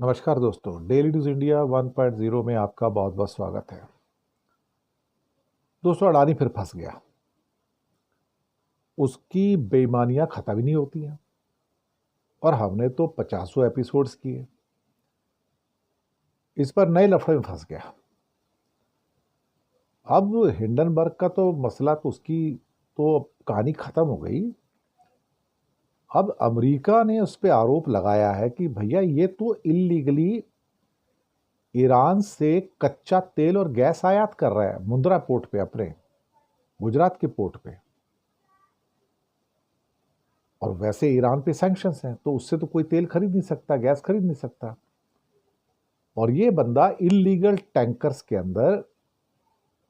नमस्कार दोस्तों, daily news India 1.0 में आपका बहुत बहुत स्वागत है। दोस्तों, अडानी फिर फंस गया। उसकी बेईमानियां खत्म ही नहीं होती हैं और हमने तो 50 एपिसोड्स किए। इस पर नए लफड़े में फंस गया। अब हिंडनबर्ग का तो मसला तो उसकी तो कहानी खत्म हो गई। अब अमेरिका ने उस पर आरोप लगाया है कि भैया ये तो इलीगली ईरान से कच्चा तेल और गैस आयात कर रहा है मुंद्रा पोर्ट पे, अपने गुजरात के पोर्ट पे। और वैसे ईरान पे सैंक्शंस हैं तो उससे तो कोई तेल खरीद नहीं सकता, गैस खरीद नहीं सकता। और ये बंदा इलीगल टैंकर्स के अंदर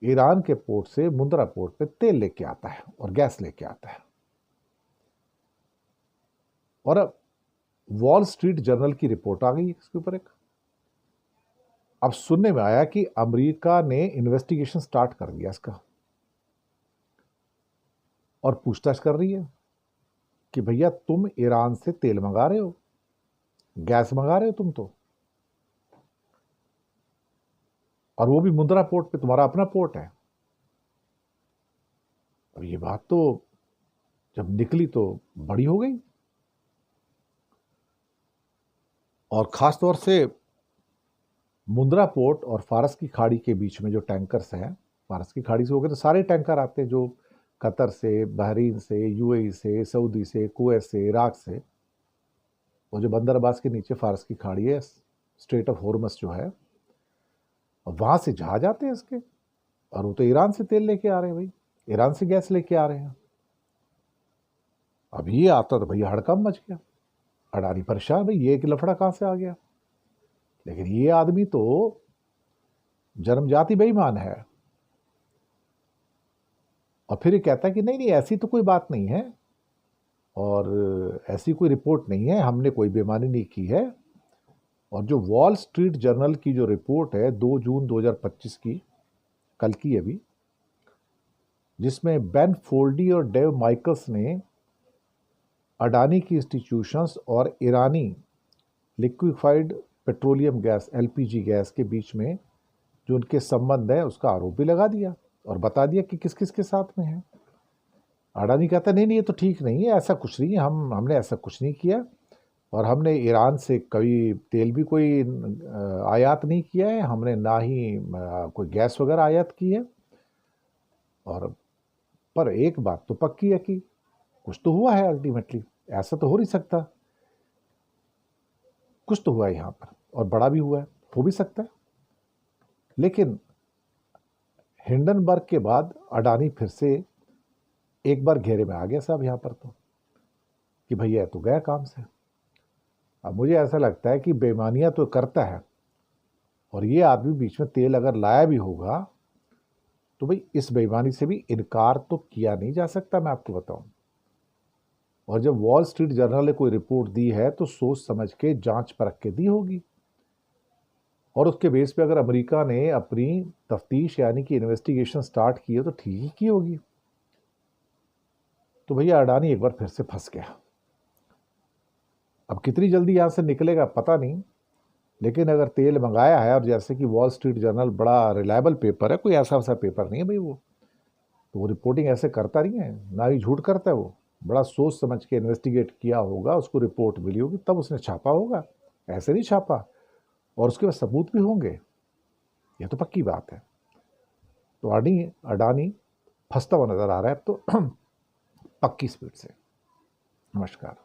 ईरान के पोर्ट से मुंद्रा पोर्ट पे तेल लेके आता है और गैस लेके आता है। और अब वॉल स्ट्रीट जर्नल की रिपोर्ट आ गई इसके ऊपर एक। अब सुनने में आया कि अमेरिका ने इन्वेस्टिगेशन स्टार्ट कर दिया इसका और पूछताछ कर रही है कि भैया तुम ईरान से तेल मंगा रहे हो, गैस मंगा रहे हो तुम तो, और वो भी मुंद्रा पोर्ट पे, तुम्हारा अपना पोर्ट है। अब ये बात तो जब निकली तो बड़ी हो गई। और खास तौर से मुंद्रा पोर्ट और फारस की खाड़ी के बीच में जो टैंकर्स हैं, फारस की खाड़ी से होकर तो सारे टैंकर आते हैं जो कतर से, बहरीन से, यूएई से, सऊदी से, कुवैत से, इराक से। वो जो बंदर अब्बास के नीचे फारस की खाड़ी है, स्ट्रेट ऑफ हॉर्मस जो है, वहां से जहाज आते हैं इसके। और वो तो ईरान से तेल लेके आ रहे हैं भाई, ईरान से गैस लेके आ रहे हैं। अब ये आता तो भैया हड़कंप मच गया। अडानी परेशान, भाई ये एक लफड़ा कहां से आ गया। लेकिन ये आदमी तो जन्मजाति बेईमान है। और फिर ये कहता है कि नहीं नहीं, ऐसी तो कोई बात नहीं है और ऐसी कोई रिपोर्ट नहीं है, हमने कोई बेईमानी नहीं की है। और जो वॉल स्ट्रीट जर्नल की जो रिपोर्ट है 2 जून 2025 की, कल की अभी, जिसमें बेन फोल्डी और डेव माइकल्स ने अडानी की इंस्टीट्यूशंस और ईरानी liquefied petroleum gas LPG gas के बीच में जो उनके संबंध है उसका आरोप भी लगा दिया और बता दिया कि किस किस के साथ में है। अडानी कहता नहीं नहीं, ये तो ठीक नहीं है, ऐसा कुछ नहीं है, हमने ऐसा कुछ नहीं किया और हमने ईरान से कभी तेल भी कोई आयात नहीं किया है, हमने ना ही कोई गैस वगैरह आयात की है। और पर एक बात तो पक्की है कि कुछ तो हुआ है अल्टीमेटली, ऐसा तो हो नहीं सकता। कुछ तो हुआ है यहाँ पर और बड़ा भी हुआ है, हो भी सकता है। लेकिन हिंडनबर्ग के बाद अडानी फिर से एक बार घेरे में आ गया साहब यहाँ पर, तो कि भैया तो गया काम से। अब मुझे ऐसा लगता है कि बेईमानियां तो करता है और ये आदमी बीच में तेल अगर लाया भी होगा तो भाई इस बेईमानी से भी इनकार तो किया नहीं जा सकता, मैं आपको बताऊं। और जब वॉल स्ट्रीट जर्नल ने कोई रिपोर्ट दी है तो सोच समझ के जांच परख के दी होगी और उसके बेस पे अगर अमेरिका ने अपनी तफ्तीश यानी कि इन्वेस्टिगेशन स्टार्ट की है तो ठीक ही की होगी। तो भैया अडानी एक बार फिर से फंस गया। अब कितनी जल्दी यहां से निकलेगा पता नहीं, लेकिन अगर तेल मंगाया है, और जैसे कि वॉल स्ट्रीट जर्नल बड़ा रिलायबल पेपर है, कोई ऐसा वैसा पेपर नहीं है भाई वो, तो वो रिपोर्टिंग ऐसे करता नहीं है, ना ही झूठ करता है वो। बड़ा सोच समझ के इन्वेस्टिगेट किया होगा, उसको रिपोर्ट मिली होगी तब उसने छापा होगा, ऐसे नहीं छापा। और उसके बाद सबूत भी होंगे, ये तो पक्की बात है। तो अडानी अडानी फंसता हुआ नजर आ रहा है अब तो पक्की स्पीड से। नमस्कार।